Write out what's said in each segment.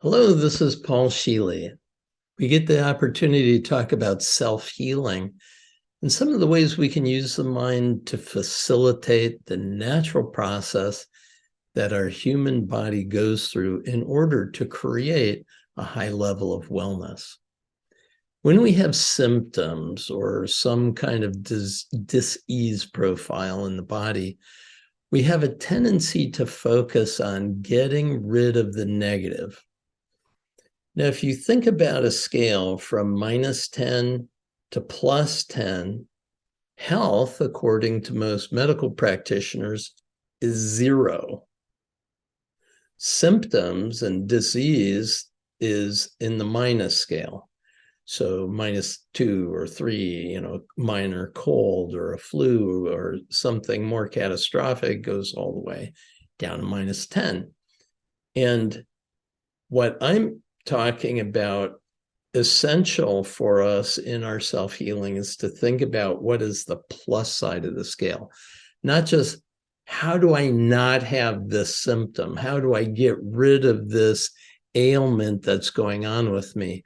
Hello, this is Paul Sheely. We get the opportunity to talk about self-healing and some of the ways we can use the mind to facilitate the natural process that our human body goes through in order to create a high level of wellness. When we have symptoms or some kind of dis-ease profile in the body, we have a tendency to focus on getting rid of the negative. Now, if you think about a scale from -10 to +10, health, according to most medical practitioners, is 0. Symptoms and disease is in the minus scale. So -2 or 3, minor cold or a flu or something more catastrophic goes all the way down to -10. And what I'm talking about essential for us in our self-healing is to think about what is the plus side of the scale, not just how do I not have this symptom? How do I get rid of this ailment that's going on with me?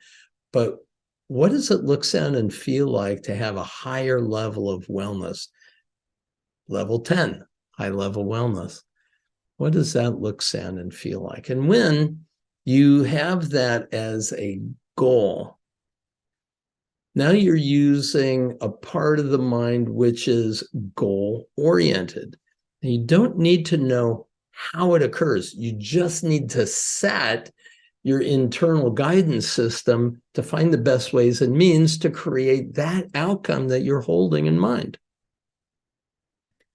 But what does it look, sound, and feel like to have a higher level of wellness? Level 10, high level wellness. What does that look, sound, and feel like? And when you have that as a goal, now you're using a part of the mind which is goal-oriented. And you don't need to know how it occurs. You just need to set your internal guidance system to find the best ways and means to create that outcome that you're holding in mind.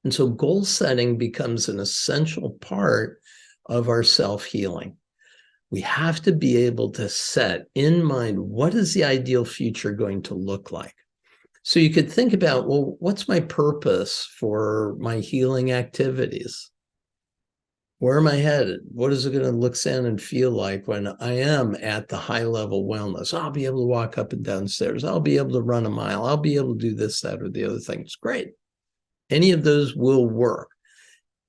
And so goal setting becomes an essential part of our self-healing. We have to be able to set in mind, what is the ideal future going to look like? So you could think about, well, what's my purpose for my healing activities? Where am I headed? What is it going to look, sound, and feel like when I am at the high level wellness? I'll be able to walk up and down stairs. I'll be able to run a mile. I'll be able to do this, that, or the other thing. It's great. Any of those will work.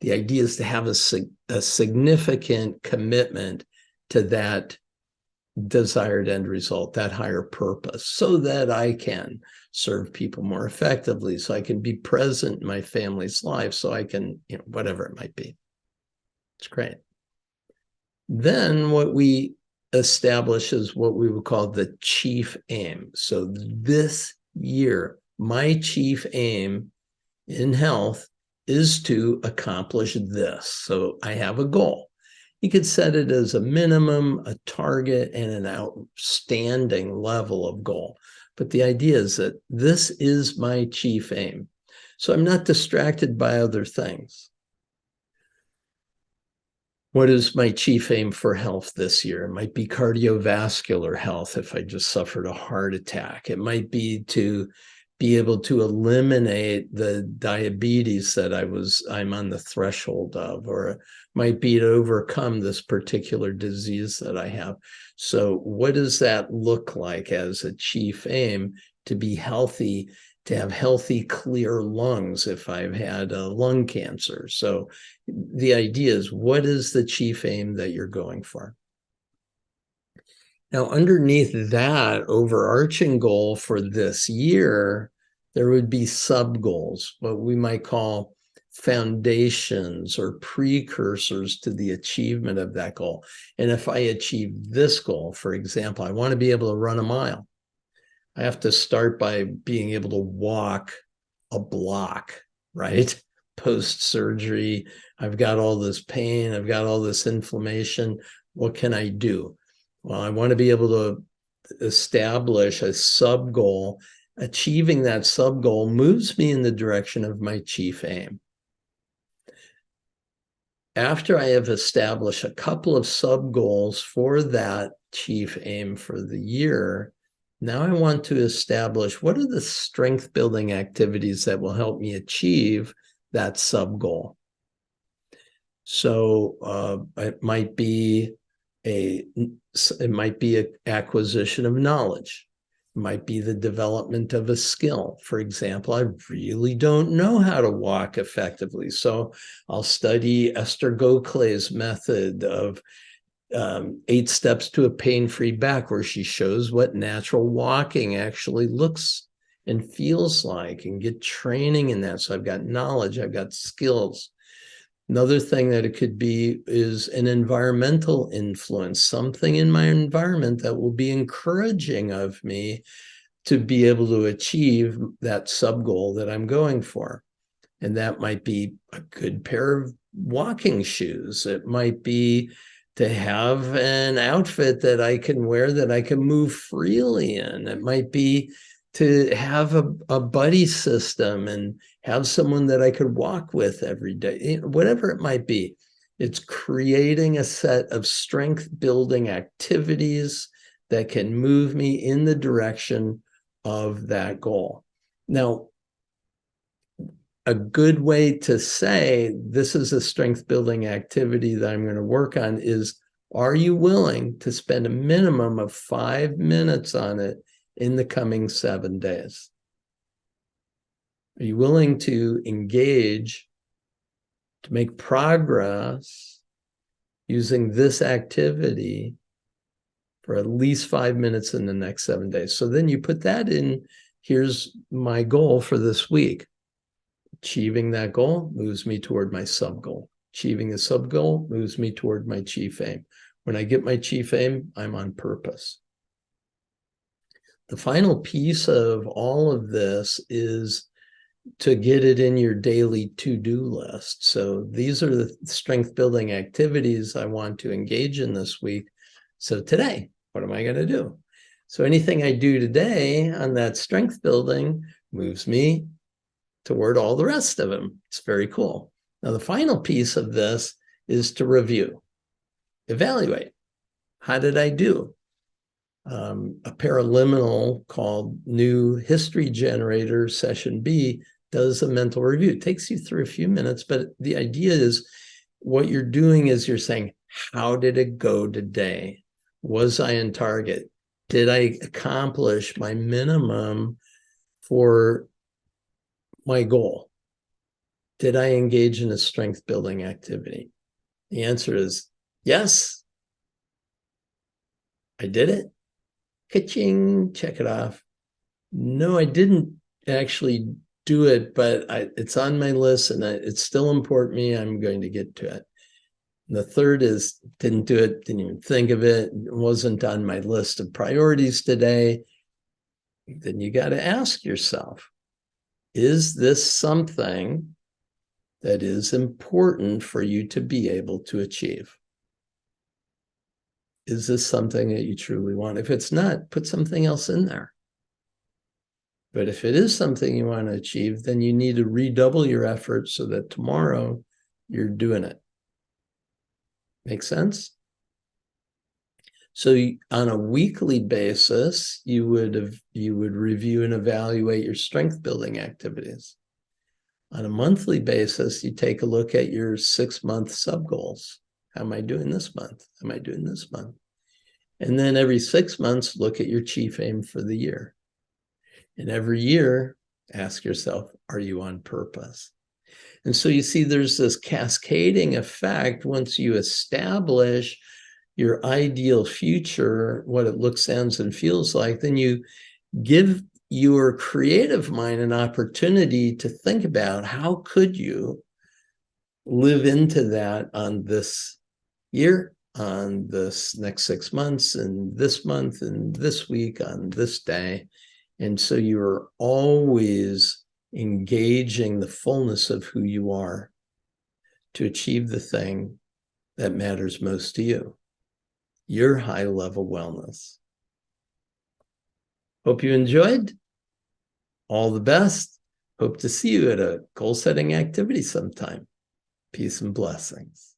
The idea is to have a significant commitment to that desired end result, that higher purpose, so that I can serve people more effectively, so I can be present in my family's life, so I can, whatever it might be. It's great. Then what we establish is what we would call the chief aim. So this year, my chief aim in health is to accomplish this. So I have a goal. You could set it as a minimum, a target, and an outstanding level of goal. But the idea is that this is my chief aim. So I'm not distracted by other things. What is my chief aim for health this year? It might be cardiovascular health if I just suffered a heart attack. It might be to be able to eliminate the diabetes that I'm on the threshold of, or it might be to overcome this particular disease that I have. So what does that look like as a chief aim? To be healthy, to have healthy, clear lungs if I've had lung cancer. So the idea is, what is the chief aim that you're going for? Now, underneath that overarching goal for this year, there would be sub-goals, what we might call foundations or precursors to the achievement of that goal. And if I achieve this goal, for example, I want to be able to run a mile. I have to start by being able to walk a block, right? Post-surgery, I've got all this pain, I've got all this inflammation. What can I do? Well, I want to be able to establish a sub-goal. Achieving that sub-goal moves me in the direction of my chief aim. After I have established a couple of sub-goals for that chief aim for the year, now I want to establish, what are the strength-building activities that will help me achieve that sub-goal? So it might be an acquisition of knowledge. It might be the development of a skill. For example, I really don't know how to walk effectively, so I'll study Esther Goklay's method of 8 Steps to a Pain-Free Back, where she shows what natural walking actually looks and feels like, and get training in that. So I've got knowledge, I've got skills. Another thing that it could be is an environmental influence, something in my environment that will be encouraging of me to be able to achieve that sub goal that I'm going for. And that might be a good pair of walking shoes. It might be to have an outfit that I can wear that I can move freely in. It might be to have a buddy system and have someone that I could walk with every day, whatever it might be. It's creating a set of strength building activities that can move me in the direction of that goal. Now, a good way to say this is a strength building activity that I'm going to work on is, are you willing to spend a minimum of 5 minutes on it in the coming 7 days? Are you willing to engage, to make progress using this activity for at least 5 minutes in the next 7 days? So then you put that in, here's my goal for this week. Achieving that goal moves me toward my sub goal. Achieving the sub goal moves me toward my chief aim. When I get my chief aim, I'm on purpose. The final piece of all of this is to get it in your daily to-do list. So these are the strength building activities I want to engage in this week. So today, what am I going to do? So anything I do today on that strength building moves me toward all the rest of them. It's very cool. Now, the final piece of this is to review, evaluate. How did I do? A paraliminal called New History Generator Session B does a mental review. It takes you through a few minutes, but the idea is what you're doing is you're saying, how did it go today? Was I in target? Did I accomplish my minimum for my goal? Did I engage in a strength building activity? The answer is yes. I did it. Ka-ching, check it off. No, I didn't actually do it, but it's on my list and it's still important to me. I'm going to get to it. And the third is didn't do it, didn't even think of it, wasn't on my list of priorities today. Then you got to ask yourself, is this something that is important for you to be able to achieve? Is this something that you truly want? If it's not, put something else in there. But if it is something you want to achieve, then you need to redouble your efforts so that tomorrow you're doing it. Make sense? So on a weekly basis, you would review and evaluate your strength building activities. On a monthly basis, you take a look at your 6-month sub goals. How am I doing this month? How am I doing this month? And then every 6 months, look at your chief aim for the year. And every year, ask yourself, are you on purpose? And so you see there's this cascading effect once you establish your ideal future, what it looks, sounds, and feels like, then you give your creative mind an opportunity to think about how could you live into that on this year, on this next 6 months, and this month, and this week, on this day. And so you're always engaging the fullness of who you are to achieve the thing that matters most to you, your high-level wellness. Hope you enjoyed. All the best. Hope to see you at a goal-setting activity sometime. Peace and blessings.